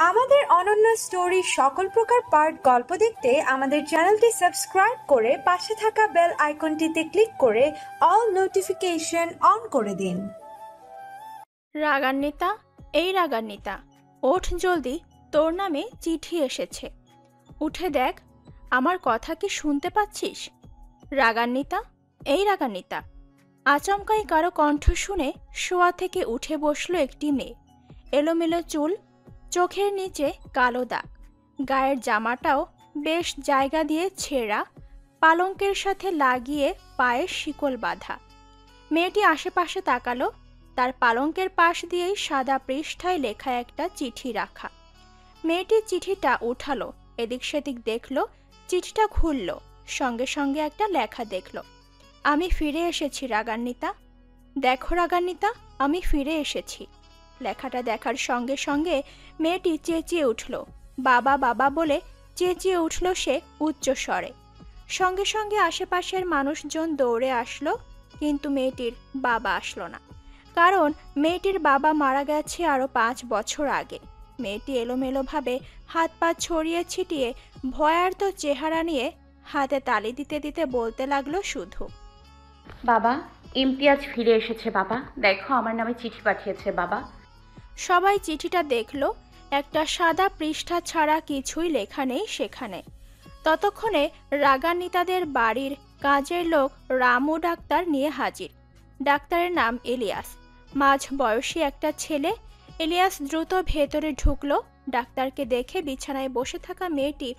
আমাদের অনন্য স্টোরি সকল প্রকার পার্ট গল্প দেখতে আমাদের চ্যানেলটি সাবস্ক্রাইব করে পাশে থাকা বেল আইকনটিতে ক্লিক করে অল নোটিফিকেশন অন করে দিন। রাগান্বিতা, এই রাগান্বিতা, ওঠ জলদি, তোর নামে চিঠি এসেছে। উঠে দেখ, আমার কথা কি শুনতে পাচ্ছিস? রাগান্বিতা, এই রাগান্বিতা। আচমকাই কারো কণ্ঠ শুনে শোয়া থেকে উঠে বসলো একটি মেয়ে। এলোমেলো চুল, চোখের নিচে কালো দাগ, গায়ের জামাটাও বেশ জায়গা দিয়ে ছেঁড়া, পালঙ্কের সাথে লাগিয়ে পায়ে শিকল বাঁধা। মেয়েটি আশেপাশে তাকালো। তার পালঙ্কের পাশ দিয়েই সাদা পৃষ্ঠায় লেখা একটা চিঠি রাখা। মেয়েটি চিঠিটা উঠালো, এদিক সেদিক দেখলো, চিঠিটা খুলল, সঙ্গে সঙ্গে একটা লেখা দেখলো। আমি ফিরে এসেছি রাগান্বিতা। দেখো রাগান্বিতা, আমি ফিরে এসেছি। লেখাটা দেখার সঙ্গে সঙ্গে মেয়েটি চেঁচিয়ে উঠল। বাবা বাবা বলে চেঁচিয়ে উঠল সে উচ্চ স্বরে। সঙ্গে সঙ্গে আশেপাশের মানুষজন দৌড়ে আসলো, কিন্তু মেয়েটির বাবা আসলো না। কারণ মেয়েটির বাবা মারা গেছে আরও 5 বছর আগে। মেয়েটি এলোমেলোভাবে হাত পা ছড়িয়ে ছিটিয়ে ভয়ার্ত চেহারা নিয়ে হাতে তালি দিতে দিতে বলতে লাগলো শুধু, বাবা, ইমতিয়াজ ফিরে এসেছে বাবা, দেখো আমার নামে চিঠি পাঠিয়েছে বাবা। সবাই চিঠিটা দেখলো। একটা সাদা পৃষ্ঠা ছাড়া কিছুই লেখা নেই সেখানে। ততক্ষণে রাগান্বিতাদের বাড়ির কাজের লোক রামু ডাক্তার নিয়ে হাজির। ডাক্তারের নাম ইলিয়াস, মাঝ বয়সী একটা ছেলে। ইলিয়াস দ্রুত ভেতরে ঢুকলো। ডাক্তারকে দেখে বিছানায় বসে থাকা মেয়েটি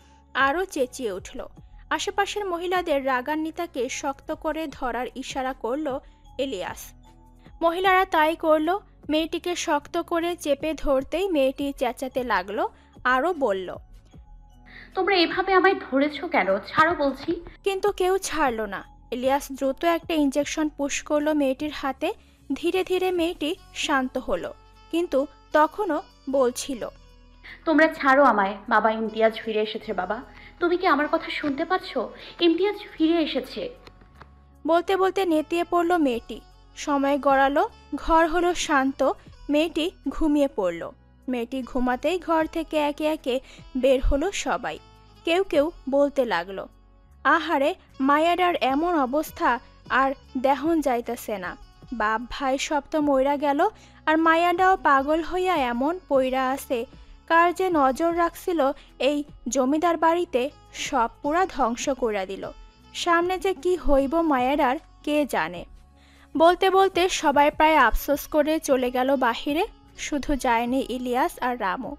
আরও চেঁচিয়ে উঠল। আশেপাশের মহিলাদের রাগান্বিতাকে শক্ত করে ধরার ইশারা করলো ইলিয়াস। মহিলারা তাই করলো। মেয়েটিকে শক্ত করে চেপে ধরতেই মেয়েটি চেঁচাতে লাগলো, আরও বলল, তোমরা এভাবে আমায় ধরেছো কেন? ছাড়ো বলছি। কিন্তু কেউ ছাড়লো না। ইলিয়াস দ্রুত একটা ইঞ্জেকশন পুশ করলো মেয়েটির হাতে। ধীরে ধীরে মেয়েটি শান্ত হলো, কিন্তু তখনও বলছিল, তোমরা ছাড়ো আমায় বাবা, ইমতিয়াজ ফিরে এসেছে বাবা। তুমি কি আমার কথা শুনতে পাচ্ছ? ইমতিয়াজ ফিরে এসেছে। বলতে বলতে নেতিয়ে পড়ল মেয়েটি। সময় গড়ালো, ঘর হলো শান্ত। মেয়েটি ঘুমিয়ে পড়ল। মেয়েটি ঘুমাতেই ঘর থেকে একে একে বের হলো সবাই। কেউ কেউ বলতে লাগলো, আহারে মায়াডার এমন অবস্থা, আর দেহন যাইতেছে না। বাপ ভাই সব তো মইরা গেল, আর মায়াডাও পাগল হইয়া এমন পইরা আছে। কার যে নজর রাখছিল এই জমিদার বাড়িতে, সব পুরা ধ্বংস করে দিল। সামনে যে কি হইব মায়াডার কে জানে। বলতে বলতে সবাই প্রায় আফসোস করে চলে গেল বাহিরে। শুধু যায়নি ইলিয়াস আর রামু।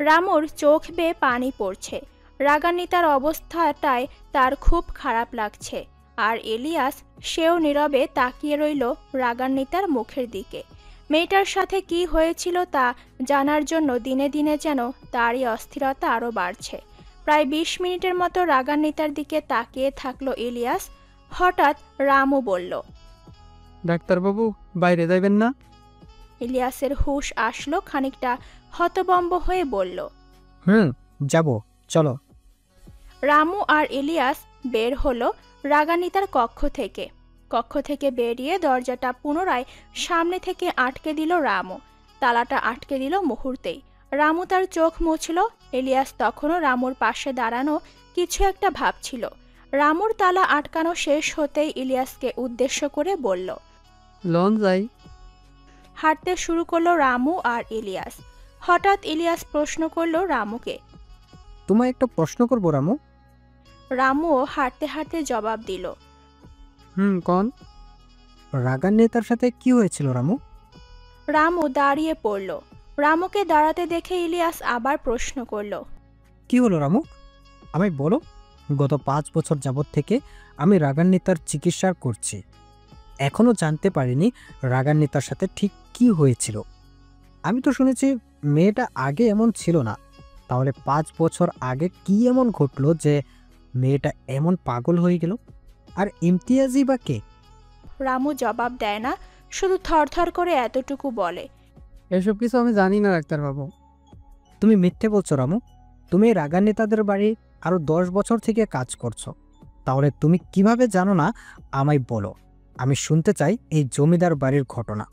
রামুর চোখ বেয়ে পানি পড়ছে। রাগান্বিতার অবস্থাটায় তার খুব খারাপ লাগছে। আর ইলিয়াস, সেও নীরবে তাকিয়ে রইল রাগান্বিতার মুখের দিকে। মেয়েটার সাথে কি হয়েছিল তা জানার জন্য দিনে দিনে যেন তারই অস্থিরতা আরও বাড়ছে। প্রায় 20 মিনিটের মতো রাগান্বিতার দিকে তাকিয়ে থাকলো ইলিয়াস। হঠাৎ রামু বলল, ডাক্তারবাবু, বাইরে যাইবেন না? ইলিয়াসের হুঁশ আসলো। খানিকটা হতবম্ব হয়ে বলল, যাব, চলো। রামু আর ইলিয়াস বের হলো রাগান্বিতার কক্ষ থেকে। কক্ষ থেকে বেরিয়ে দরজাটা পুনরায় সামনে থেকে আটকে দিল রামু। তালাটা আটকে দিল মুহূর্তেই। রামু তার চোখ মুছল। ইলিয়াস তখনও রামুর পাশে দাঁড়ানো কিছু একটা ভাবছিল। রামুর তালা আটকানো শেষ হতেই ইলিয়াসকে উদ্দেশ্য করে বলল, লন যাই। হাঁটতে শুরু করলো রামু আর ইলিয়াস। হঠাৎ ইলিয়াস প্রশ্ন করলো রামুকে, তোমায় একটা প্রশ্ন করবো রামু? রামুও হাঁটতে হাঁটতে জবাব দিল, কন? রাগান্বিতার সাথে কি হয়েছিল রামু? রামু দাঁড়িয়ে পড়ল। রামুকে দাঁড়াতে দেখে ইলিয়াস আবার প্রশ্ন করল, কি হলো রামু? আমায় বলো। গত 5 বছর যাবৎ থেকে আমি রাগান্বিতার চিকিৎসা করছি। এখনো জানতে পারিনি রাগান্বিতার সাথে ঠিক কি হয়েছিল। আমি তো শুনেছি মেয়েটা আগে এমন ছিল না। তাহলে 5 বছর আগে কি এমন ঘটলো যে মেয়েটা এমন পাগল হয়ে গেল? আর ইমতিয়াজই বা কে? রামু জবাব দেয় না, শুধু থরথর করে এতটুকু বলে, এসব কিছু আমি জানি না ডাক্তারবাবু। তুমি মিথ্যে বলছো রামু। তুমি রাগান্বিতাদের বাড়ি আরো 10 বছর থেকে কাজ করছো। তাহলে তুমি কিভাবে জানো না? আমায় বলো, আমি শুনতে চাই এই জমিদার বাড়ির ঘটনা।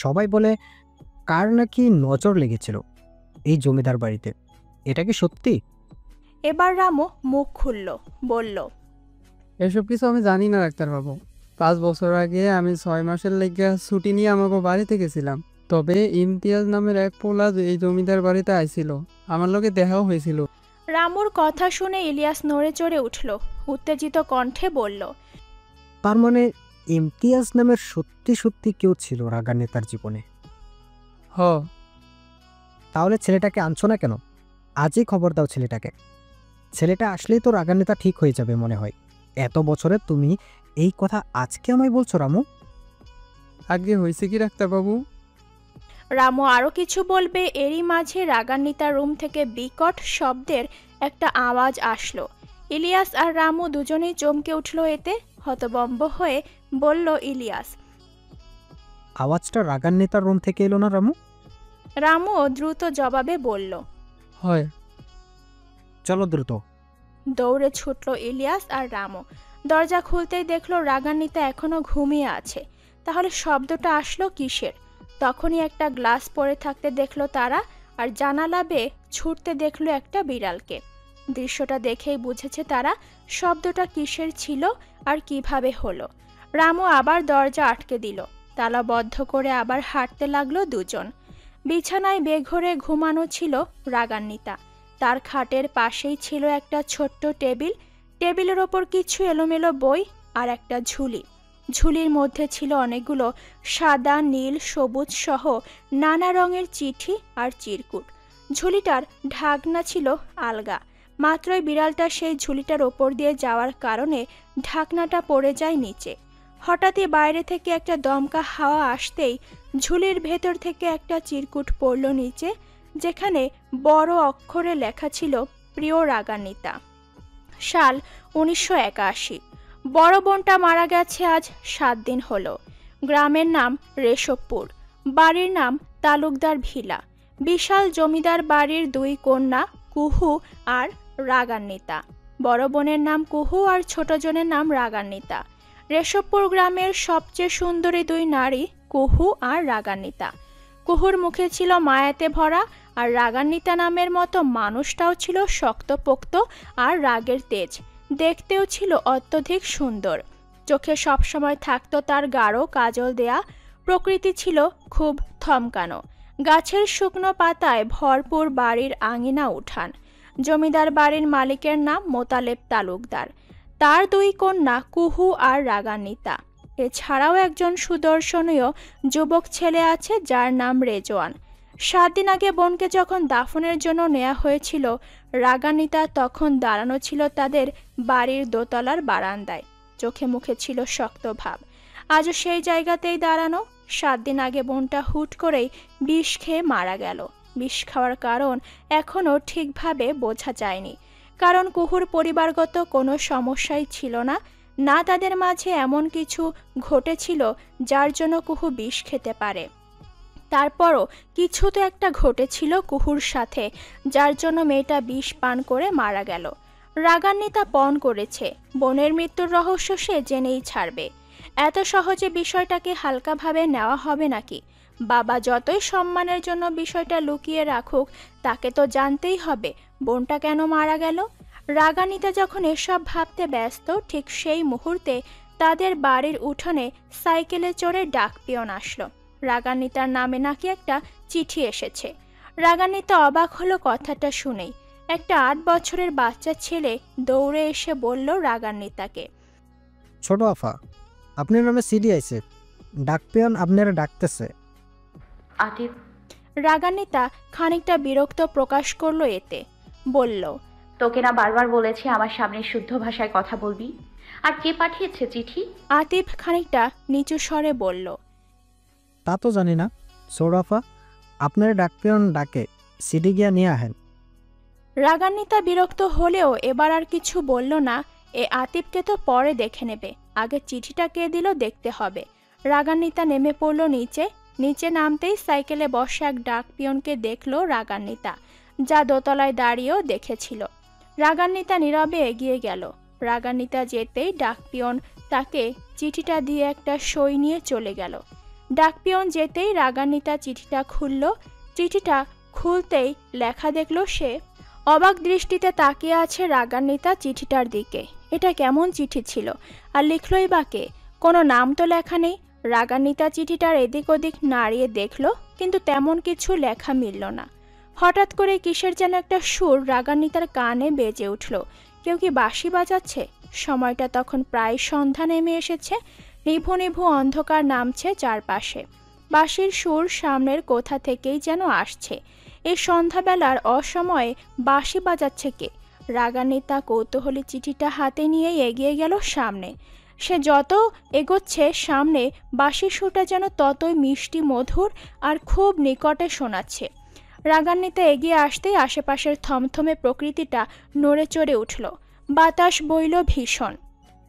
সবাই বলে কার নাকি নজর লেগেছিল এই জমিদার বাড়িতে। এটা কি সত্যি? এবার রামু মুখ খুলল, বলল, এসব কিছু আমি জানি না ডাক্তারবাবু। 5 বছর আগে আমি 6 মাসের লেগে ছুটি নিয়ে আমাকে বাড়িতে গেছিলাম। তবে ইমতিয়াজ নামের এক পোলা এই জমিদার বাড়িতে আইছিল, আমার লগে দেখাও হয়েছিল। রামুর কথা শুনে ইলিয়াস নড়ে চড়ে উঠল, উত্তেজিত কণ্ঠে বলল, তার মানে ইমতিয়াজ নামের সত্যি সত্যি কেউ ছিল রাগান্বিতার জীবনে? হ। তাহলে ছেলেটাকে আনছো না কেন? আজই খবর দাও ছেলেটাকে। ছেলেটা আসলেই তো রাগান্বিতা ঠিক হয়ে যাবে মনে হয়। এত বছরে তুমি এই কথা আজকে আমায় বলছো রামু? আগে হয়েছে কি ডাক্তারবাবু? রামু আরও কিছু বলবে, এরই মাঝে রাগান্বিতার রুম থেকে বিকট শব্দের একটা আওয়াজ আসলো। ইলিয়াস আর রামু দুজনেই চমকে উঠল। এতে হতবম্ব হয়ে বলল ইলিয়াস। আওয়াজটা রাগান্বিতার রুম থেকে এলো না রামু? রামুও দ্রুত জবাবে বলল, হয়। চলো দ্রুত। দৌড়ে ছুটল ইলিয়াস আর রামু। দরজা খুলতেই দেখলো রাগান্বিতা এখনো ঘুমিয়ে আছে। তাহলে শব্দটা আসলো কিসের? তখনই একটা গ্লাস পড়ে থাকতে দেখলো তারা, আর জানালা বেয়ে ছুটতে দেখলো একটা বিড়ালকে। দৃশ্যটা দেখেই বুঝেছে তারা শব্দটা কিসের ছিল আর কিভাবে হলো। রামু আবার দরজা আটকে দিল, তালা বদ্ধ করে আবার হাঁটতে লাগলো দুজন। বিছানায় বেঘরে ঘুমানো ছিল রাগান্বিতা। তার খাটের পাশেই ছিল একটা ছোট্ট টেবিল। টেবিলের ওপর কিছু এলোমেলো বই আর একটা ঝুলি। ঝুলির মধ্যে ছিল অনেকগুলো সাদা, নীল, সবুজ সহ নানা রঙের চিঠি আর চিরকুট। ঝুলিটার ঢাকনা ছিল আলগা। মাত্রই বিড়ালটা সেই ঝুলিটার ওপর দিয়ে যাওয়ার কারণে ঢাকনাটা পড়ে যায় নিচে। হঠাৎই বাইরে থেকে একটা দমকা হাওয়া আসতেই ঝুলির ভেতর থেকে একটা চিরকুট পড়ল নিচে, যেখানে বড় অক্ষরে লেখা ছিল প্রিয় রাগান্বিতা, সাল 1981। বড় বোনটা মারা গেছে আজ 7 দিন হলো। গ্রামের নাম রেশবপুর, বাড়ির নাম তালুকদার ভিলা। বিশাল জমিদার বাড়ির 2 কন্যা, কুহু আর রাগান্বিতা। বড় বোনের নাম কুহু আর ছোট জনের নাম রাগান্বিতা। রেশবপুর গ্রামের সবচেয়ে সুন্দরী 2 নারী কুহু আর রাগান্বিতা। কুহুর মুখে ছিল মায়াতে ভরা, আর রাগান্বিতা নামের মতো মানুষটাও ছিল শক্তপোক্ত আর রাগের তেজ। দেখতেও ছিল অত্যধিক সুন্দর। চোখে সবসময় থাকতো তার গাঢ় কাজল দেয়া। প্রকৃতি ছিল খুব থমকানো। গাছের শুকনো পাতায় ভরপুর বাড়ির আঙিনা উঠান। জমিদার বাড়ির মালিকের নাম মোতালেব তালুকদার। তার 2 কন্যা কুহু আর রাগান্বিতা। এছাড়াও একজন সুদর্শনীয় যুবক ছেলে আছে যার নাম রেজওয়ান। 7 দিন আগে বোনকে যখন দাফনের জন্য নেওয়া হয়েছিল, রাগান্বিতা তখন দাঁড়ানো ছিল তাদের বাড়ির দোতলার বারান্দায়। চোখে মুখে ছিল শক্ত ভাব। আজও সেই জায়গাতেই দাঁড়ানো। 7 দিন আগে বোনটা হুট করেই বিষ খেয়ে মারা গেল। বিষ খাওয়ার কারণ এখনও ঠিকভাবে বোঝা যায়নি। কারণ কুহুর পরিবারগত কোনো সমস্যাই ছিল না, না তাদের মাঝে এমন কিছু ঘটেছিল যার জন্য কুহু বিষ খেতে পারে। তারপরও কিছু তো একটা ঘটেছিল কুহুর সাথে, যার জন্য মেয়েটা বিষ পান করে মারা গেল। রাগান্বিতা পণ করেছে বোনের মৃত্যুর রহস্য সে জেনেই ছাড়বে। এত সহজে বিষয়টাকে হালকাভাবে নেওয়া হবে নাকি? বাবা যতই সম্মানের জন্য বিষয়টা লুকিয়ে রাখুক, তাকে তো জানতেই হবে বোনটা কেন মারা গেল। রাগান্বিতা যখন এসব ভাবতে ব্যস্ত, ঠিক সেই মুহূর্তে তাদের বাড়ির উঠোনে সাইকেলে চড়ে ডাকপিয়ন আসলো। রাগান্বিতার নামে নাকি একটা চিঠি এসেছে। রাগান্বিতা অবাক হলো কথাটা শুনেই। একটা 8 বছরের বাচ্চা ছেলে দৌড়ে এসে বলল রাগান্বিতাকে, ছোট আফা, আপনার নামে সিডি আইছে, ডাকপিয়ন আপনারা ডাকতেছে। আতিফ। রাগান্বিতা খানিকটা বিরক্ত প্রকাশ করলো এতে। বলল, তোকে না বারবার বলেছি আমার সামনে শুদ্ধ ভাষায় কথা বলবি? আর কে পাঠিয়েছে চিঠি? আতিফ খানিকটা নিচু স্বরে বলল, তা তো জানি না ছোট আফা, আপনারা ডাকপিয়ন ডাকে, সিডি গিয়া নিয়ে আহেন। রাগান্বিতা বিরক্ত হলেও এবার আর কিছু বলল না। এ আতিফকে তো পরে দেখে নেবে, আগে চিঠিটা কে দিল দেখতে হবে। রাগান্বিতা নেমে পড়ল নিচে। নিচে নামতেই সাইকেলে বসা এক ডাকপিয়নকে দেখল রাগান্বিতা, যা দোতলায় দাঁড়িয়েও দেখেছিল। রাগান্বিতা নীরবে এগিয়ে গেল। রাগান্বিতা যেতেই ডাকপিয়ন তাকে চিঠিটা দিয়ে একটা সই নিয়ে চলে গেল। ডাকপিয়ন যেতেই রাগান্বিতা চিঠিটা খুলল। চিঠিটা খুলতেই লেখা দেখল সে। অবাক দৃষ্টিতে তাকিয়ে আছে রাগান্বিতা চিঠিটার দিকে। এটা কেমন চিঠি ছিল, আর লিখলই বা কে? কোনো নাম তো লেখা নেই। রাগান্বিতা চিঠিটার এদিক ওদিক নাড়িয়ে দেখল, কিন্তু তেমন কিছু লেখা মিলল না। হঠাৎ করে কিসের যেন একটা সুর রাগান্বিতার কানে বেজে উঠল। কেউ কি বাঁশি বাজাচ্ছে? সময়টা তখন প্রায় সন্ধ্যা নেমে এসেছে। নিভু নিভু অন্ধকার নামছে চারপাশে। বাঁশির সুর সামনের কোথা থেকেই যেন আসছে। এই সন্ধ্যাবেলার অসময়ে বাঁশি বাজাচ্ছে কে? রাগান্বিতা কৌতূহলী চিঠিটা হাতে নিয়ে এগিয়ে গেল সামনে। সে যত এগোচ্ছে সামনে, বাঁশির সুরটা যেন ততই মিষ্টি মধুর আর খুব নিকটে শোনাচ্ছে। রাগান্বিতা এগিয়ে আসতেই আশেপাশের থমথমে প্রকৃতিটা নড়ে চড়ে উঠল। বাতাস বইল ভীষণ।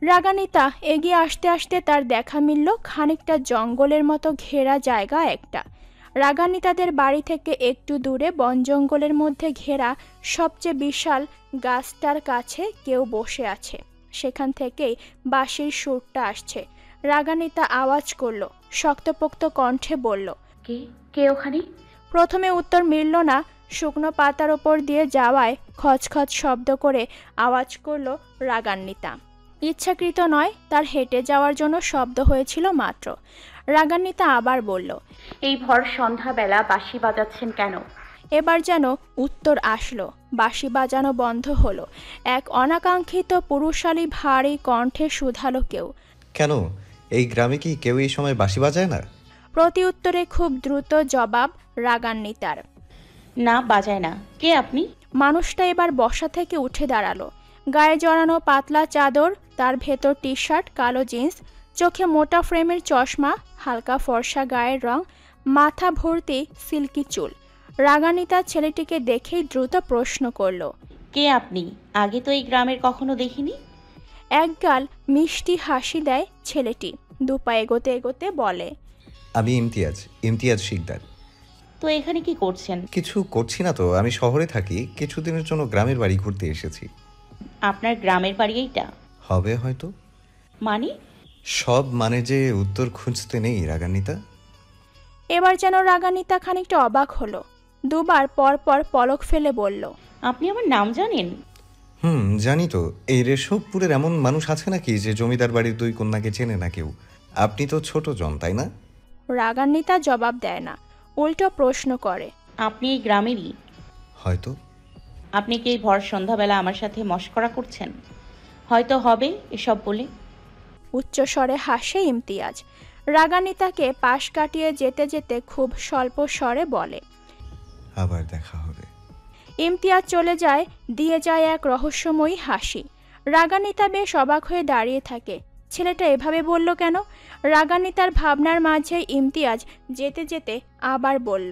রাগান্বিতা এগিয়ে আসতে আসতে তার দেখা মিলল খানিকটা জঙ্গলের মতো ঘেরা জায়গা একটা। রাগান্বিতাদের বাড়ি থেকে একটু দূরে বন জঙ্গলের মধ্যে ঘেরা সবচেয়ে বিশাল গাছটার কাছে কেউ বসে আছে। সেখান থেকেই বাঁশির সুরটা আসছে। রাগান্বিতা আওয়াজ করল, শক্তপোক্ত কণ্ঠে বলল, কে কে ওখানে? প্রথমে উত্তর মিলল না। শুকনো পাতার ওপর দিয়ে যাওয়ায় খচখচ শব্দ করে আওয়াজ করল রাগান্বিতা। ইচ্ছাকৃত নয়, তার হেঁটে যাওয়ার জন্য শব্দ হয়েছিল মাত্র। রাগান্বিতা আবার বলল, এই ভর সন্ধ্যাবেলা বাঁশি বাজাচ্ছেন কেন? এবার যেন উত্তর আসলো। বাঁশি বাজানো বন্ধ হলো। এক অনাকাঙ্ক্ষিত পুরুষালী ভারী কণ্ঠে শুধালো কেউ, কেন, এই গ্রামে কি কেউ এই সময় বাঁশি বাজায় না? প্রতি উত্তরে খুব দ্রুত জবাব রাগান্বিতার, না, বাজায় না। কে আপনি? মানুষটা এবার বসা থেকে উঠে দাঁড়ালো। গায়ে জড়ানো পাতলা চাদর, তার ভেতর টি শার্ট, কালো জিন্স, চোখে মোটা ফ্রেমের চশমা, হালকা ফর্সা গায়ের রং, মাথা ভর্তি সিল্কি চুল। রাগান্বিতা ছেলেটিকে দেখেই দ্রুত প্রশ্ন করল, কে আপনি? আগে তো এই গ্রামের কখনো দেখিনি। একগাল মিষ্টি হাসি দেয় ছেলেটি। দুপা এগোতে এগোতে বলে, আমি ইমতিয়াজ শিকদার। তো এখানে কি করছেন? কিছু করছি না তো, আমি শহরে থাকি, কিছুদিনের জন্য গ্রামের বাড়ি ঘুরতে এসেছি। আপনার গ্রামের বাড়ি এইটা? হবে হয়তো। মানে? সব মানে যে উত্তর খুঁজতে নেই রাগান্বিতা। এবার যেন রাগান্বিতা খানিকটা অবাক হলো। দুবার পর পর পলক ফেলে বলল, আপনি আমার নাম জানেন? জানি তো। এই রেশবপুরের এমন মানুষ আছে নাকি যে জমিদার বাড়ির দুই কন্যাকে চেনে না কেউ? আপনি তো ছোট জন, তাই না? রাগান্বিতা জবাব দেয় না, উল্টো প্রশ্ন করে, আপনি এই গ্রামেরই? হয়তো। আপনি কি এই ভর সন্ধ্যাবেলা আমার সাথে মশকরা করছেন? হয়তো হবে এসব বলে। উচ্চস্বরে হাসে ইমতিয়াজ। রাগান্বিতাকে পাশ কাটিয়ে যেতে যেতে খুব স্বল্প স্বরে বলে, আবার দেখা হবে। ইমতিয়াজ চলে যায়, দিয়ে যায় এক রহস্যময়ী হাসি। রাগান্বিতা বেশ অবাক হয়ে দাঁড়িয়ে থাকে। ছেলেটা এভাবে বলল কেন? রাগান্বিতার ভাবনার মাঝে ইমতিয়াজ যেতে যেতে আবার বলল,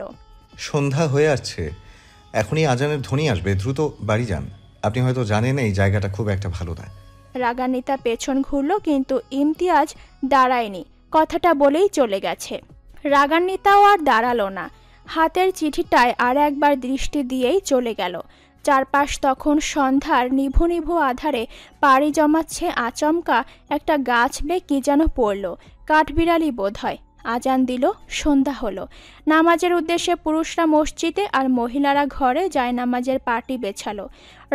সন্ধ্যা হয়ে আসছে, এখনই আজানের ধ্বনি আসবে, দ্রুত বাড়ি যান। আপনি হয়তো জানেন এই জায়গাটা খুব একটা ভালো না। রাগান্বিতা পেছন ঘুরল, কিন্তু ইমতিয়াজ দাঁড়ায়নি, কথাটা বলেই চলে গেছে। রাগান্বিতাও আর দাঁড়ালো না, হাতের চিঠিটায় আর একবার দৃষ্টি দিয়েই চলে গেল। চারপাশ তখন সন্ধ্যার নিভু নিভু আধারে পাড়ি জমাচ্ছে। আচমকা একটা গাছ বেয়ে কি যেন পড়ল, কাঠবিড়ালি বোধ হয়। আজান দিল, সন্ধ্যা হলো। নামাজের উদ্দেশ্যে পুরুষরা মসজিদে আর মহিলারা ঘরে যায় নামাজের পাটি বেছালো।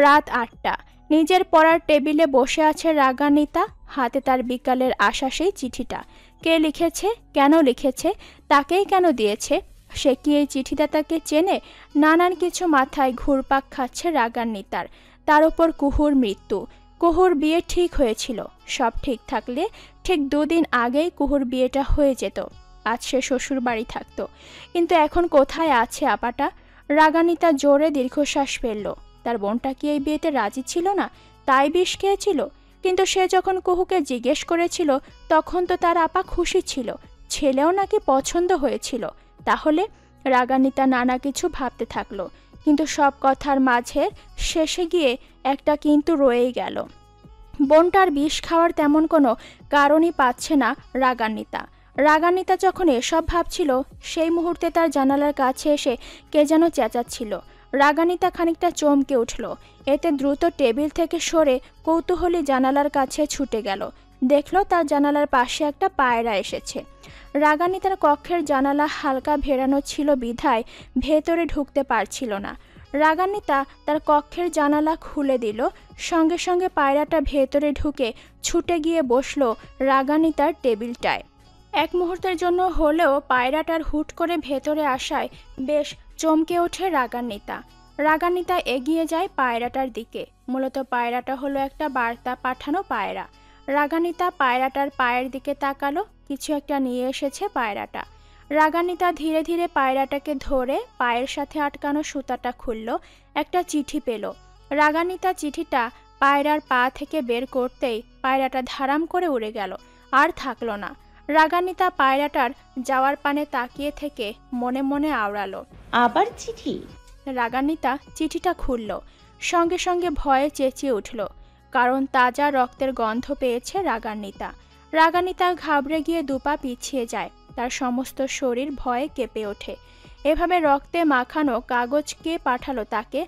রাত 8টা। নিজের পড়ার টেবিলে বসে আছে রাগান্বিতা, হাতে তার বিকালের আশা সেই চিঠিটা। কে লিখেছে, কেন লিখেছে, তাকেই কেন দিয়েছে? সে কি এই চিঠিদাতাকে চেনে? নানান কিছু মাথায় ঘুরপাক খাচ্ছে রাগান্বিতার। তার উপর কুহুর মৃত্যু। কুহুর বিয়ে ঠিক হয়েছিল। সব ঠিক থাকলে ঠিক 2 দিন আগেই কুহুর বিয়েটা হয়ে যেত। আজ সে শ্বশুর বাড়ি থাকতো। কিন্তু এখন কোথায় আছে আপাটা? রাগান্বিতা জোরে দীর্ঘশ্বাস ফেলল। তার বোনটা কি এই বিয়েতে রাজি ছিল না, তাই বিষ খেয়েছিল? কিন্তু সে যখন কুহুকে জিজ্ঞেস করেছিল তখন তো তার আপা খুশি ছিল, ছেলেও নাকি পছন্দ হয়েছিল। তাহলে রাগান্বিতা নানা কিছু ভাবতে থাকলো, কিন্তু সব কথার মাঝে শেষে গিয়ে একটা কিন্তু রয়েই গেল। বোনটার বিষ খাওয়ার তেমন কোনো কারণই পাচ্ছে না রাগান্বিতা। রাগান্বিতা যখন এসব ভাবছিল, সেই মুহূর্তে তার জানালার কাছে এসে কে যেন চেঁচাচ্ছিল। রাগান্বিতা খানিকটা চমকে উঠল। এতে দ্রুত টেবিল থেকে সরে কৌতূহলী জানালার কাছে ছুটে গেল। দেখল তার জানালার পাশে একটা পায়রা এসেছে। রাগান্বিতার কক্ষের জানালা হালকা ভেড়ানো ছিল বিধায় ভেতরে ঢুকতে পারছিল না। রাগান্বিতা তার কক্ষের জানালা খুলে দিল। সঙ্গে সঙ্গে পায়রাটা ভেতরে ঢুকে ছুটে গিয়ে বসল রাগান্বিতার টেবিলটায়। এক মুহূর্তের জন্য হলেও পায়রাটার হুট করে ভেতরে আসায় বেশ চমকে ওঠে রাগান্বিতা। রাগান্বিতা এগিয়ে যায় পায়রাটার দিকে। মূলত পায়রাটা হলো একটা বার্তা পাঠানো পায়রা। রাগান্বিতা পায়রাটার পায়ের দিকে তাকালো, কিছু একটা নিয়ে এসেছে পায়রাটা। রাগান্বিতা ধীরে ধীরে পায়রাটাকে ধরে পায়ের সাথে আটকানো সুতাটা খুলল, একটা চিঠি পেল। রাগান্বিতা চিঠিটা পায়রার পা থেকে বের করতেই পায়রাটা ধারাম করে উড়ে গেল, আর থাকলো না। রাগান্বিতা পায়রাটার যাওয়ার পানে তাকিয়ে থেকে মনে মনে আওড়ালো, আবার চিঠি? রাগান্বিতা চিঠিটা খুলল, সঙ্গে সঙ্গে ভয়ে চেঁচিয়ে উঠল, কারণ তাজা রক্তের গন্ধ পেয়েছে রাগান্বিতা। রাগান্বিতা ঘাবড়ে গিয়ে দুপা পিছিয়ে যায়, তার সমস্ত শরীর ভয়ে কেঁপে ওঠে। এভাবে রক্তে মাখানো কাগজ কে পাঠালো তাকে?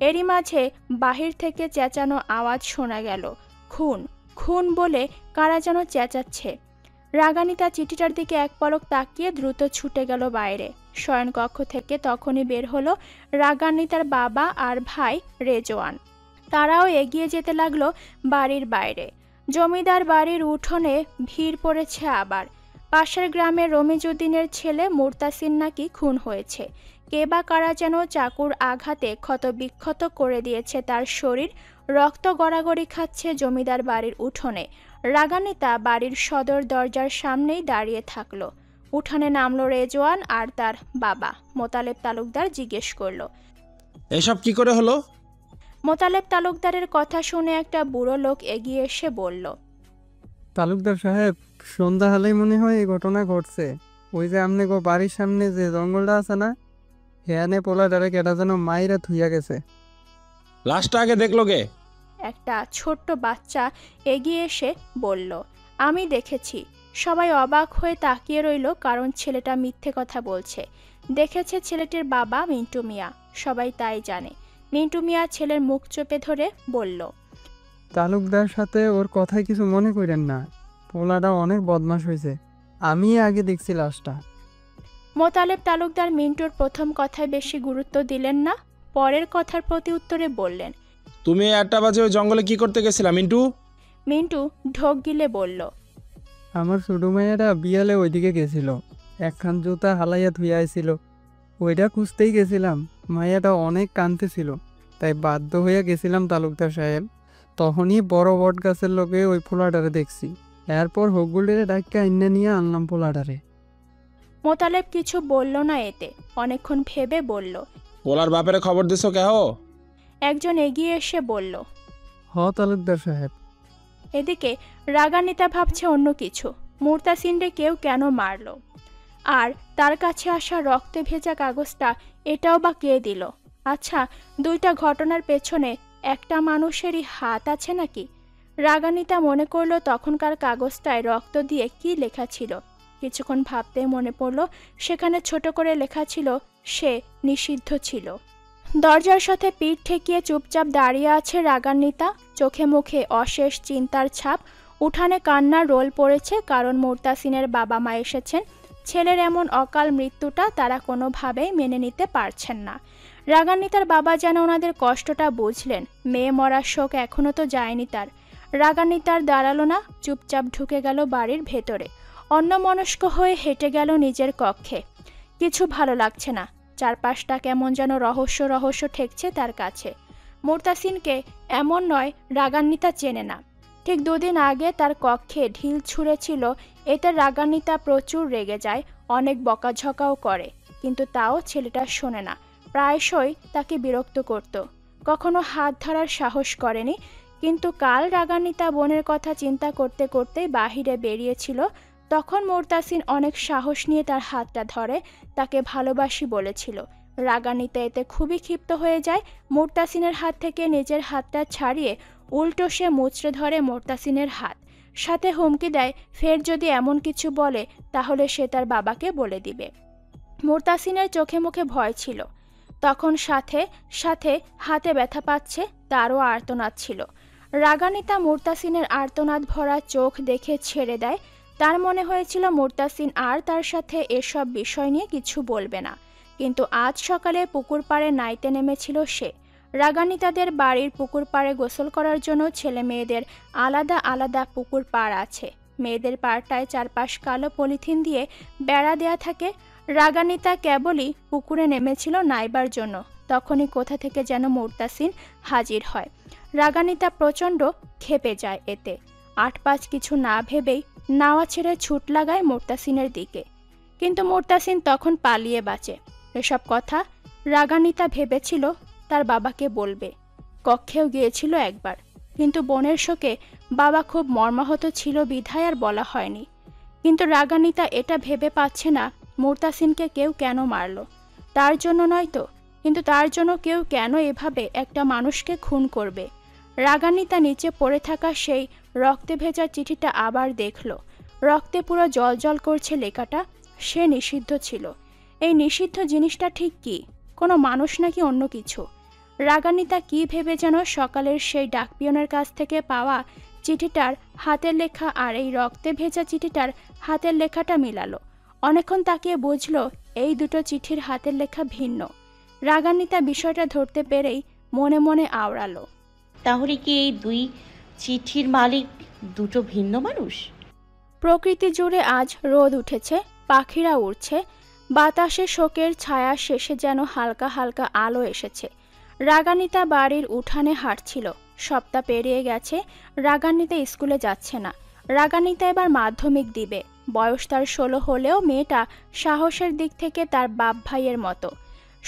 এরই মাঝে বাহির থেকে চেঁচানো আওয়াজ শোনা গেল, খুন খুন বলে কারা যেন চেঁচাচ্ছে। রাগান্বিতা চিঠিটার দিকে এক পলক তাকিয়ে দ্রুত ছুটে গেল বাইরে। শয়নকক্ষ থেকে তখনই বের হলো রাগান্বিতার বাবা আর ভাই রেজওয়ান। তারাও এগিয়ে যেতে লাগলো বাড়ির বাইরে। জমিদার বাড়ির উঠোনে ভিড় পড়েছে আবার। পাশের গ্রামের রমিজউদ্দিনের ছেলে মুরতাসিন নাকি খুন হয়েছে। কে বা কারা যেন চাকুর আঘাতে ক্ষতবিক্ষত করে দিয়েছে তার শরীর। রক্ত গড়াগড়ি খাচ্ছে জমিদার বাড়ির উঠোনে। রাগান্বিতা বাড়ির সদর দরজার সামনেই দাঁড়িয়ে থাকলো। উঠানে নামলো রেজওয়ান আর তার বাবা। মোতালেব তালুকদার জিজ্ঞেস করলো, এসব কি করে হলো? মোতালেব তালুকদারের কথা শুনে একটা বুড়ো লোক এগিয়ে এসে বলল, তালুকদার সাহেব, সন্ধ্যা হলেই মনে হয় এই ঘটনা ঘটছে। ওই যে আমনে গো বাড়ির সামনে যে জঙ্গলটা আছে না, হেয়ানে পোলা ডারে কেটা যেন মাইরা থুইয়া গেছে। লাশটা আগে দেখলো কে? একটা ছোট্ট বাচ্চা এগিয়ে এসে বলল, আমি দেখেছি। সবাই অবাক হয়ে তাকিয়ে রইল, কারণ ছেলেটা মিথ্যে কথা বলছে। দেখেছে ছেলেটির বাবা মিন্টু মিয়া, সবাই তাই জানে। মিন্টু মিয়া ছেলের মুখ চেপে ধরে বলল, তালুকদার সাথে ওর কথায় কিছু মনে করেন না, পোলাটা অনেক বদমাশ হয়েছে। আমি আগে দেখছি লাশটা। মোতালেব তালুকদার মিন্টুর প্রথম কথায় বেশি গুরুত্ব দিলেন না, পরের কথার প্রতি উত্তরে বললেন, তুমি 8টা বাজে ওই জঙ্গলে কি করতে গেছিলা মিন্টু? মিন্টু ঢোক গিলে বলল, আমার ছোট মেয়েরা বিয়ালে ওইদিকে গেছিল, একখান জুতা হালাইয়া থুইয়া আইছিল। ওইটা খুঁজতেই গেছিলাম। মাইয়াটা অনেক কাঁদতেছিল, তাই বাধ্য হইয়া গেছিলাম তালুকদার সাহেব। তখনই বড় বট গাছের লোকে ওই পোলাটারে দেখছি। এরপর হগুলের ডাক্কা ইন্না নিয়ে আনলাম পোলাটারে। মোতালেব কিছু বলল না এতে। অনেকক্ষণ ভেবে বলল, পোলার বাপেরে খবর দিছো কেহ? একজন এগিয়ে এসে বলল, হ তালুকদার সাহেব। এদিকে রাগান্বিতা ভাবছে অন্য কিছু। মুরতাসিনরে কেউ কেন মারল, আর তার কাছে আসা রক্তে ভেজা কাগজটা এটাও বা কে দিল? আচ্ছা, দুইটা ঘটনার পেছনে একটা মানুষেরই হাত আছে নাকি? রাগান্বিতা মনে করল তখনকার কাগজটায় রক্ত দিয়ে কি লেখা ছিল। কিছুক্ষণ ভাবতে মনে পড়ল সেখানে ছোট করে লেখা ছিল, সে নিষিদ্ধ ছিল। দরজার সাথে পিঠ ঠেকিয়ে চুপচাপ দাঁড়িয়ে আছে রাগান্বিতা, চোখে মুখে অশেষ চিন্তার ছাপ। উঠানে কান্নার রোল পড়েছে, কারণ মুরতাসিনের বাবা মা এসেছেন। ছেলের এমন অকাল মৃত্যুটা তারা কোনোভাবেই মেনে নিতে পারছেন না। রাগান্বিতার বাবা যেন ওনাদের কষ্টটা বুঝলেন। মেয়ে মরার শোক এখনও তো যায়নি তার। রাগান্বিতার দাঁড়ালো না, চুপচাপ ঢুকে গেল বাড়ির ভেতরে। অন্যমনস্ক হয়ে হেঁটে গেল নিজের কক্ষে। কিছু ভালো লাগছে না, চারপাশটা কেমন যেন রহস্য রহস্য ঠেকছে তার কাছে। মুরতাসিনকে এমন নয় রাগান্বিতা চেনে না। ঠিক 2 দিন আগে তার কক্ষে ঢিল ছুঁড়েছিল, এতে রাগান্বিতা প্রচুর রেগে যায়, অনেক বকাঝকাও করে, কিন্তু তাও ছেলেটা শোনে না। প্রায়শই তাকে বিরক্ত করত, কখনো হাত ধরার সাহস করেনি। কিন্তু কাল রাগান্বিতা বোনের কথা চিন্তা করতে করতেই বাহিরে বেরিয়েছিল। তখন মুরতাসিন অনেক সাহস নিয়ে তার হাতটা ধরে, তাকে ভালোবাসি বলেছিল। রাগান্বিতা এতে খুবই ক্ষিপ্ত হয়ে যায়। মুরতাসিনের হাত থেকে নিজের হাতটা ছাড়িয়ে উল্টো সে মুচড়ে ধরে মুরতাসিনের হাত, সাথে হুমকি দেয় ফের যদি এমন কিছু বলে তাহলে সে তার বাবাকে বলে দিবে। মুরতাসিনের চোখে মুখে ভয় ছিল, তখন সাথে সাথে হাতে ব্যথা পাচ্ছে, তারও আর্তনাদ ছিল। রাগান্বিতা মুরতাসিনের আর্তনাদ ভরা চোখ দেখে ছেড়ে দেয়। তার মনে হয়েছিল মুরতাসিন আর তার সাথে এসব বিষয় নিয়ে কিছু বলবে না, কিন্তু আজ সকালে পুকুর পাড়ে নাইতে নেমেছিল সে। রাগান্বিতাদের বাড়ির পুকুর পাড়ে গোসল করার জন্য ছেলে মেয়েদের আলাদা আলাদা পুকুর পাড় আছে। মেয়েদের পাড়টায় চারপাশ কালো পলিথিন দিয়ে বেড়া দেয়া থাকে। রাগান্বিতা কেবলই পুকুরে নেমেছিল নাইবার জন্য, তখনই কোথা থেকে যেন মুরতাসিন হাজির হয়। রাগান্বিতা প্রচণ্ড ক্ষেপে যায় এতে। ৮-৫ কিছু না ভেবেই নাওয়া ছেড়ে ছুট লাগায় মুরতাসিনের দিকে, কিন্তু মুরতাসিন তখন পালিয়ে বাঁচে। এসব কথা রাগান্বিতা ভেবেছিল তার বাবাকে বলবে, কক্ষেও গিয়েছিল একবার, কিন্তু বোনের শোকে বাবা খুব মর্মাহত ছিল বিধায় আর বলা হয়নি। কিন্তু রাগান্বিতা এটা ভেবে পাচ্ছে না মুরতাসিনকে কেউ কেন মারল, তার জন্য নয় তো, কিন্তু তার জন্য কেউ কেন এভাবে একটা মানুষকে খুন করবে। রাগান্বিতা নিচে পড়ে থাকা সেই রক্তে ভেজা চিঠিটা আবার দেখল। রক্তে পুরো জল করছে লেখাটা। সে নিষিদ্ধ ছিল। এই নিষিদ্ধ জিনিসটা ঠিক কি? কোনো মানুষ নাকি অন্য কিছু? রাগান্বিতা কি ভেবে যেন সকালের সেই ডাকপিয়নের কাছ থেকে পাওয়া চিঠিটার হাতের লেখা আর এই রক্তে ভেজা চিঠিটার হাতের লেখাটা মিলালো। অনেকক্ষণ তাকিয়ে বুঝলো এই দুটো চিঠির হাতের লেখা ভিন্ন। রাগান্বিতা বিষয়টা ধরতে পেরেই মনে মনে আওড়ালো, তাহলে কি এই দুই চিঠির মালিক দুটো ভিন্ন মানুষ? প্রকৃতি জুড়ে আজ রোদ উঠেছে, পাখিরা উড়ছে, বাতাসে শোকের ছায়া শেষে যেন হালকা হালকা আলো এসেছে। রাগান্বিতা বাড়ির উঠানে হাঁটছিল। সপ্তাহ পেরিয়ে গেছে, রাগান্বিতা স্কুলে যাচ্ছে না। রাগান্বিতা এবার মাধ্যমিক দিবে। বয়স তার 16 হলেও মেয়েটা সাহসের দিক থেকে তার বাপ ভাইয়ের মতো।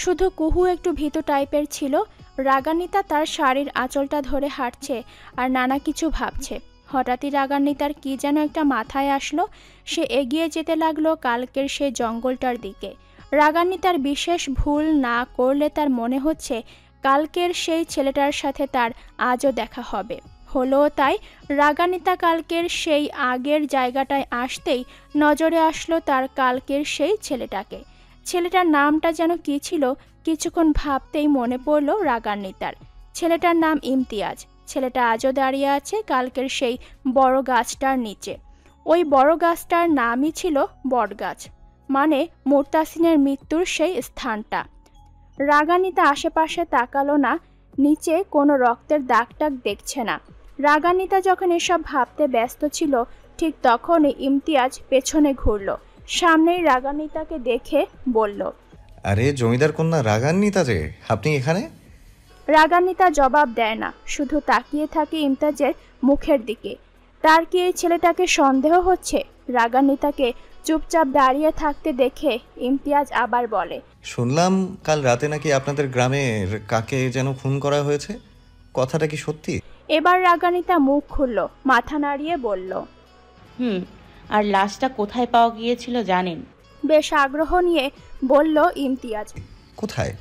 শুধু কুহু একটু ভীতু টাইপের ছিল। রাগান্বিতা তার শাড়ির আঁচলটা ধরে হাঁটছে আর নানা কিছু ভাবছে। হঠাৎই রাগান্বিতার কি যেন একটা মাথায় আসলো। সে এগিয়ে যেতে লাগলো কালকের সেই জঙ্গলটার দিকে। রাগান্বিতার বিশেষ ভুল না করলে তার মনে হচ্ছে কালকের সেই ছেলেটার সাথে তার আজও দেখা হবে। হলো তাই। রাগান্বিতা কালকের সেই আগের জায়গাটায় আসতেই নজরে আসলো তার কালকের সেই ছেলেটাকে। ছেলেটার নামটা যেন কি ছিল, কিছুক্ষণ ভাবতেই মনে পড়ল রাগান্বিতার। ছেলেটার নাম ইমতিয়াজ। ছেলেটা আজও দাঁড়িয়ে আছে কালকের সেই বড় গাছটার নিচে। ওই বড় গাছটার নামই ছিল বটগাছ, মানে মুরতাসিনের মৃত্যুর সেই স্থানটা। রাগান্বিতা আশেপাশে তাকালো না, নিচে কোনো রক্তের দাগটাগ দেখছে না। রাগান্বিতা যখন এসব ভাবতে ব্যস্ত ছিল, ঠিক তখনই ইমতিয়াজ পেছনে ঘুরল। সামনেই রাগান্বিতাকে দেখে বলল, আরে জমিদার কন্যা রাগান্বিতা যে, আপনি এখানে? রাগান্বিতা জবাব দেয় না, শুধু তাকিয়ে থাকে ইমতিয়াজের মুখের দিকে। তার কি এই ছেলেটাকে সন্দেহ হচ্ছে? রাগান্বিতাকে চুপচাপ দাঁড়িয়ে থাকতে দেখে ইমতিয়াজ আবার বলে, শুনলাম কাল রাতে নাকি আপনাদের গ্রামের কাকে যেন খুন করা হয়েছে, কথাটা কি সত্যি? এবার রাগান্বিতা মুখ খুলল, মাথা নাড়িয়ে বলল, আর লাশটা কোথায় পাওয়া গিয়েছিল জানেন? বেশ আগ্রহ নিয়ে বলল ইমতিয়াজ। কোথায়?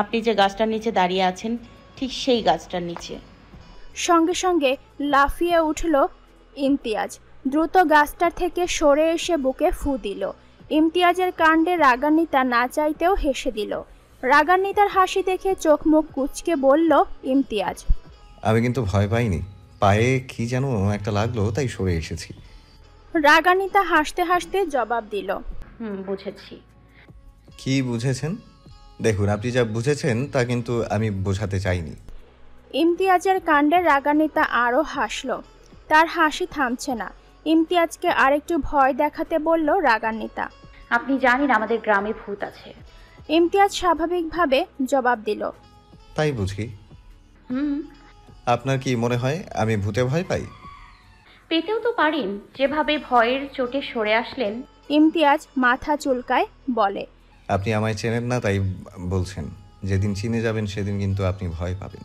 আপনি যে গাছটার নিচে দাঁড়িয়ে আছেন, ঠিক সেই গাছটার নিচে। সঙ্গে সঙ্গে লাফিয়ে উঠল ইমতিয়াজ। দ্রুত গাছটার থেকে সরে এসে বুকে ফু দিল। ইমতিয়াজের কাণ্ডে রাগান্বিতা না চাইতেও হেসে দিল। রাগান্বিতার হাসি দেখে চোখ মুখ কুঁচকে বলল ইমতিয়াজ, আমি কিন্তু ভয় পাইনি, পায়ে কি যেন একটা লাগলো তাই সরে এসেছি। রাগান্বিতা হাসতে হাসতে জবাব দিল, বুঝেছি। কি বুঝেছেন? দেখুন, আপনি যা বুঝেছেন তা কিন্তু আমি বোঝাতে চাইনি। ইমতিয়াজের কাণ্ডে রাগান্বিতা আরও হাসল। তার হাসি থামছে না। ইমতিয়াজকে আরেকটু ভয় দেখাতে বলল রাগান্বিতা, আপনি জানেন আমাদের গ্রামে ভূত আছে। ইমতিয়াজ স্বাভাবিকভাবে জবাব দিল, তাই বুঝি। আপনার কি মনে হয় আমি ভূতে ভয় পাই? পেতেও তো পারেন, যেভাবে ভয়ের চোটে সরে আসলেন। ইমতিয়াজ মাথা চুলকায় বলে, আপনি আমায় চেনেন না তাই বলছেন। যেদিন চিনে যাবেন সেদিন কিন্তু আপনি ভয় পাবেন।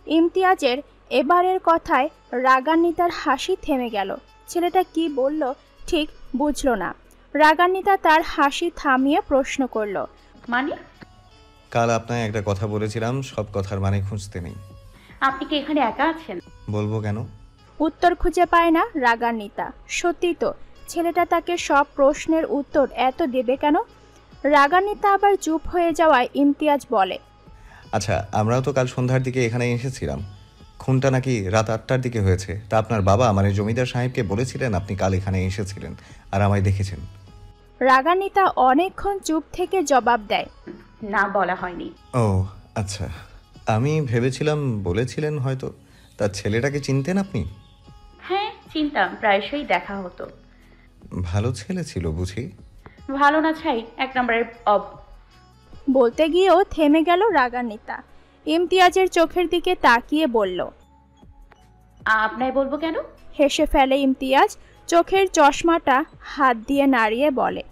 ইমতিয়াজের এবারের কথায় রাগান্বিতার হাসি থেমে গেল। ছেলেটা কি বলল ঠিক বুঝল না। রাগান্বিতা তার হাসি থামিয়ে প্রশ্ন করল, মানে? কাল আপনায় একটা কথা বলেছিলাম, সব কথার মানে খুঁজতে নেই। আপনি কি এখানে একা আছেন? বলবো কেন? উত্তর খুঁজে পায় না রাগান্বিতা। সত্যি তো, ছেলেটা তাকে সব প্রশ্নের উত্তর এত দেবে কেন? রাগান্বিতা আবার চুপ হয়ে যাওয়ায় ইমতিয়াজ বলে, আচ্ছা, আমরাও তো কাল সন্ধ্যার দিকে এখানে এসেছিলাম। খুনটা নাকি রাত 8টার দিকে হয়েছে। তা আপনার বাবা মানে জমিদার সাহেবকে বলেছিলেন আপনি কাল এখানে এসেছিলেন আর আমায় দেখেছেন। রাগান্বিতা অনেকক্ষণ চুপ থেকে জবাব দেয়। না, বলা হয়নি। ও আচ্ছা, আমি ভেবেছিলাম বলেছিলেন হয়তো। তার ছেলেটাকে চিনতেন আপনি? হ্যাঁ, চিনতাম, প্রায়শই দেখা হতো। ভালো ছেলে ছিল বুঝি? ভালো না ছাই, এক নম্বরের বলতে গিয়েও থেমে গেল রাগান্বিতা। ইমতিয়াজের চোখের দিকে তাকিয়ে বলল। আপনায় বলবো কেন? হেসে ফেলে ইমতিয়াজ, চোখের চশমাটা হাত দিয়ে নাড়িয়ে বলে।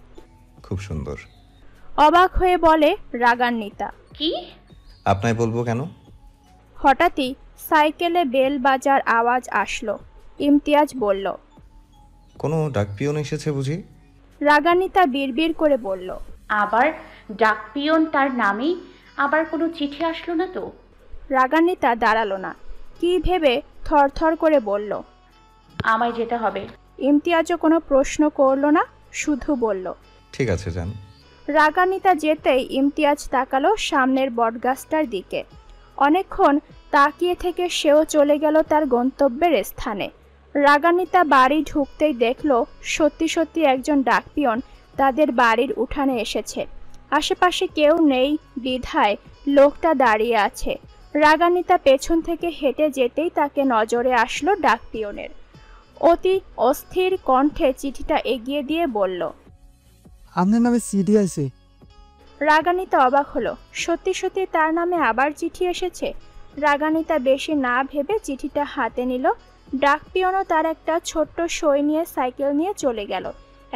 খুব সুন্দর। অবাক হয়ে বলে রাগান্বিতা। কি? আপনায় বলবো কেন? হঠাৎই সাইকেলে বেল বাজার আওয়াজ আসলো। ইমতিয়াজ বলল। কোনো ডাকপিয়ন এসেছে বুঝি? রাগান্বিতা বিড়বিড় করে বলল। আবার ডাকপিয়ন? তার নামেই আবার কোনো চিঠি আসলো না তো? রাগান্বিতা দাঁড়ালো না, কি ভেবে থরথর করে বলল। আমায় যেতে হবে। ইমতিয়াজও কোনো প্রশ্ন করল না, শুধু বলল। ঠিক আছে, যান। রাগান্বিতা যেতেই ইমতিয়াজ তাকালো সামনের বটগাছটার দিকে। অনেকক্ষণ তাকিয়ে থেকে সেও চলে গেল তার গন্তব্যের স্থানে। রাগান্বিতা বাড়ি ঢুকতেই দেখল সত্যি সত্যি একজন ডাকপিয়ন তাদের বাড়ির উঠানে এসেছে। আশেপাশে কেউ নেই বিধায় লোকটা দাঁড়িয়ে আছে। রাগান্বিতা পেছন থেকে হেঁটে যেতেই তাকে নজরে আসলো ডাকপিয়নের। অতি অস্থির কণ্ঠে চিঠিটা এগিয়ে দিয়ে বলল। আপনার নামে সিডি আছে। রাগান্বিতা অবাক হলো, সত্যি সত্যি তার নামে আবার চিঠি এসেছে। রাগান্বিতা বেশি না ভেবে চিঠিটা হাতে নিল। ডাকপিয়নও তার একটা ছোট্ট সই নিয়ে সাইকেল নিয়ে চলে গেল।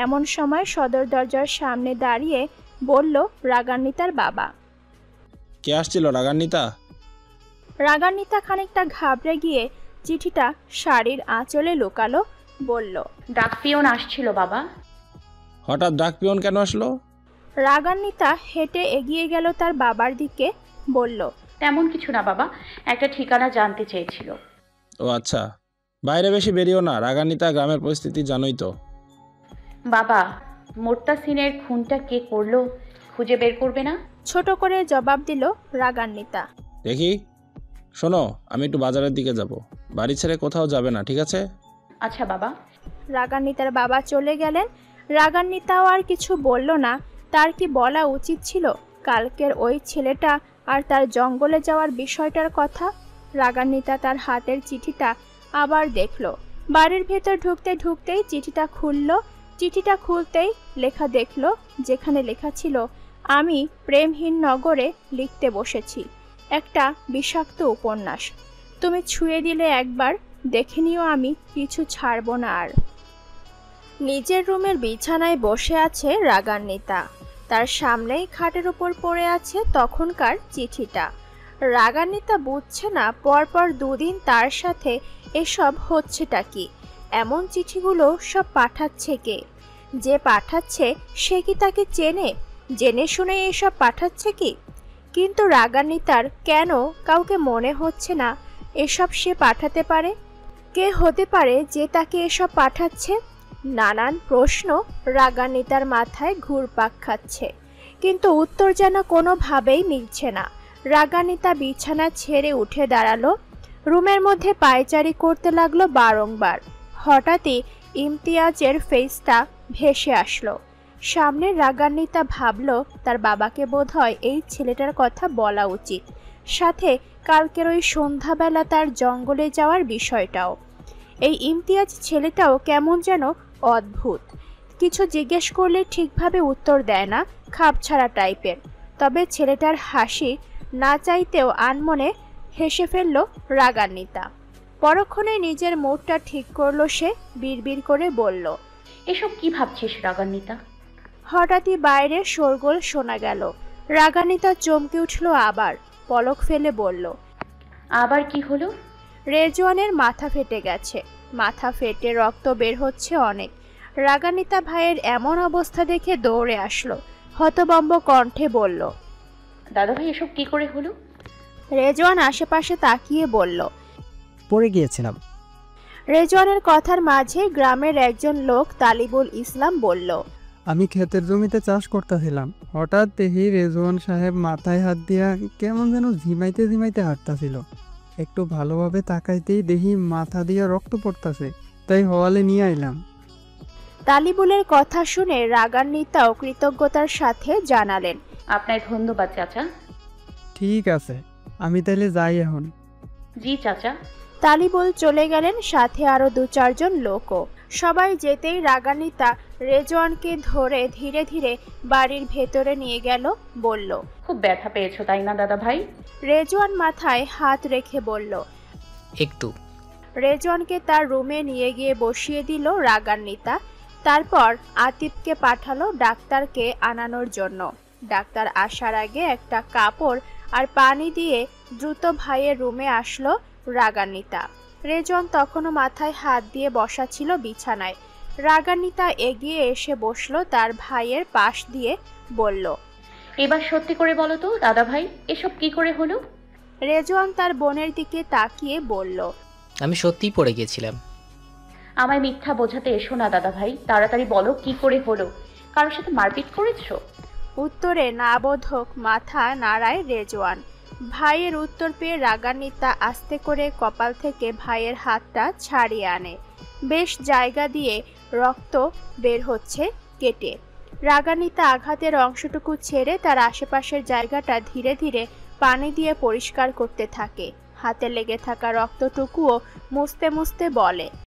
এমন সময় সদর দরজার সামনে দাঁড়িয়ে বলল রাগান্বিতার বাবা। কে আসছিল রাগান্বিতা? রাগান্বিতা খানিকটা ঘাবড়ে গিয়ে চিঠিটা শাড়ির আঁচলে লুকালো, বলল। ডাকপিয়ন আসছিল বাবা। হঠাৎ ডাকপিয়ন কেন আসলো? রাগান্বিতা হেঁটে এগিয়ে গেল তার বাবার দিকে, বলল। তেমন কিছু না বাবা, একটা ঠিকানা জানতে চেয়েছিল। ও আচ্ছা, বাইরে বেশি বেরিও না, রাগান্বিতা গ্রামের পরিস্থিতি জানোই তো। বাবা, মোর্তাসিনের খুনটা কে করলো খুঁজে বের করবে না? ছোট করে জবাব দিল রাগান্বিতা। দেখি, শোনো, আমি একটু বাজারের দিকে যাব, বাড়ি ছেড়ে কোথাও যাবে না, ঠিক আছে? আচ্ছা বাবা। রাগান্বিতার বাবা চলে গেলেন। রাগান্বিতাও আর কিছু বলল না। তার কি বলা উচিত ছিল কালকের ওই ছেলেটা আর তার জঙ্গলে যাওয়ার বিষয়টার কথা? রাগান্বিতা তার হাতের চিঠিটা আবার দেখল। বাড়ির ভেতর ঢুকতে ঢুকতেই চিঠিটা খুলল। চিঠিটা খুলতেই লেখা দেখল, যেখানে লেখা ছিল, আমি প্রেমহীন নগরে লিখতে বসেছি একটা বিষাক্ত উপন্যাস। তুমি ছুঁয়ে দিলে একবার, দেখে নিও আমি কিছু ছাড়ব না আর। নিজের রুমের বিছানায় বসে আছে রাগান্বিতা। তার সামনেই খাটের উপর পড়ে আছে তখনকার চিঠিটা। রাগান্বিতা বুঝছে না পরপর দুদিন তার সাথে এসব হচ্ছেটা কি। এমন চিঠিগুলো সব পাঠাচ্ছে কে? যে পাঠাচ্ছে সে কি তাকে চেনে? জেনে শুনে এসব পাঠাচ্ছে কি? কিন্তু রাগান্বিতার কেন কাউকে মনে হচ্ছে না এসব সে পাঠাতে পারে? কে হতে পারে যে তাকে এসব পাঠাচ্ছে? নানান প্রশ্ন রাগান্বিতার মাথায় ঘুরপাক খাচ্ছে, কিন্তু উত্তর যেন কোনোভাবেই মিলছে না। রাগান্বিতা বিছানা ছেড়ে উঠে দাঁড়ালো, রুমের মধ্যে পায়চারি করতে লাগলো বারংবার। হঠাৎই ইমতিয়াজের ফেসটা ভেসে আসলো সামনে। রাগান্বিতা ভাবলো তার বাবাকে বোধহয় এই ছেলেটার কথা বলা উচিত, সাথে কালকের ওই সন্ধ্যাবেলা তার জঙ্গলে যাওয়ার বিষয়টাও। এই ইমতিয়াজ ছেলেটাও কেমন যেন অদ্ভুত, কিছু জিজ্ঞেস করলে ঠিকভাবে উত্তর দেয় না, খাপছাড়া টাইপের। তবে ছেলেটার হাসি না চাইতেও আনমনে হেসে ফেলল রাগান্বিতা। পরক্ষণে নিজের মুডটা ঠিক করলো সে, বিড়বিড় করে বলল। এসব কি ভাবছিস রাগান্বিতা? হঠাৎই বাইরে শোরগোল শোনা গেল। রাগান্বিতা চমকে উঠল, আবার পলক ফেলে বলল। আবার কি হলো? রেজওয়ানের মাথা ফেটে গেছে। মাথা ফেটে রক্ত বের হচ্ছে অনেক। রাগান্বিতা ভাইয়ের এমন অবস্থা দেখে দৌড়ে আসলো, হতবম্ব কণ্ঠে বলল। দাদা ভাই, এসব কি করে হলো? রেজওয়ান আশেপাশে তাকিয়ে বলল। পড়ে গিয়েছিলাম। রেজওয়ানের কথার মাঝে গ্রামের একজন লোক তালিবুল ইসলাম বলল। আমি ক্ষেতের জমিতে চাষ করতেছিলাম, হঠাৎ দেখি রেজওয়ান সাহেব মাথায় হাত দিয়া কেমন যেন ঝিমাইতে ঝিমাইতে হাঁটতাছিল। একটু ভালোভাবে তাকাইতেই দেখি মাথা দিয়ে রক্ত পড়তাছে, তাই হওয়ালে নিয়ে আইলাম। তালিবুলের কথা শুনে রাগান্বিতাও কৃতজ্ঞতার সাথে জানালেন, আপনার ধন্যবাদ চাচা। ঠিক আছে, আমি তাহলে যাই এখন। জি চাচা। তালিবুল চলে গেলেন, সাথে আরো 2-4 লোকও। সবাই যেতেই রাগান্বিতা রেজওয়ানকে ধরে ধীরে ধীরে বাড়ির ভেতরে নিয়ে গেল, বলল, খুব ব্যথা পেয়েছো তাই না দাদা ভাই? রেজওয়ান মাথায় হাত রেখে বলল, একটু। রেজওয়ানকে তার রুমে নিয়ে গিয়ে বসিয়ে দিল রাগান্বিতা। তারপর আতিফকে পাঠালো ডাক্তারকে আনানোর জন্য। ডাক্তার আসার আগে একটা কাপড় আর পানি দিয়ে দ্রুত ভাইয়ের রুমে আসলো রাগান্বিতা। রেজওয়ান তখনও মাথায় হাত দিয়ে বসা ছিল বিছানায়। রাগান্বিতা এগিয়ে এসে বসলো তার ভাইয়ের পাশ দিয়ে, বলল, এবার সত্যি করে বলো তো দাদা ভাই, এসব কি করে হলো? রেজওয়ান তার বোনের দিকে তাকিয়ে বলল, আমি সত্যিই পড়ে গেছিলাম। আমায় মিথ্যা বোঝাতে এসো না দাদা ভাই, তাড়াতাড়ি বলো কি করে হলো। কারোর সাথে মারপিট করেছো? উত্তরে নাবোধক মাথা নাড়ায় রেজওয়ান। ভাইয়ের উত্তর পেয়ে রাগান্বিতা আস্তে করে কপাল থেকে ভাইয়ের হাতটা ছাড়িয়ে আনে। বেশ জায়গা দিয়ে রক্ত বের হচ্ছে কেটে। রাগান্বিতা আঘাতের অংশটুকু ছেড়ে তার আশেপাশের জায়গাটা ধীরে ধীরে পানি দিয়ে পরিষ্কার করতে থাকে। হাতে লেগে থাকা রক্তটুকুও মুছতে মুছতে বলে,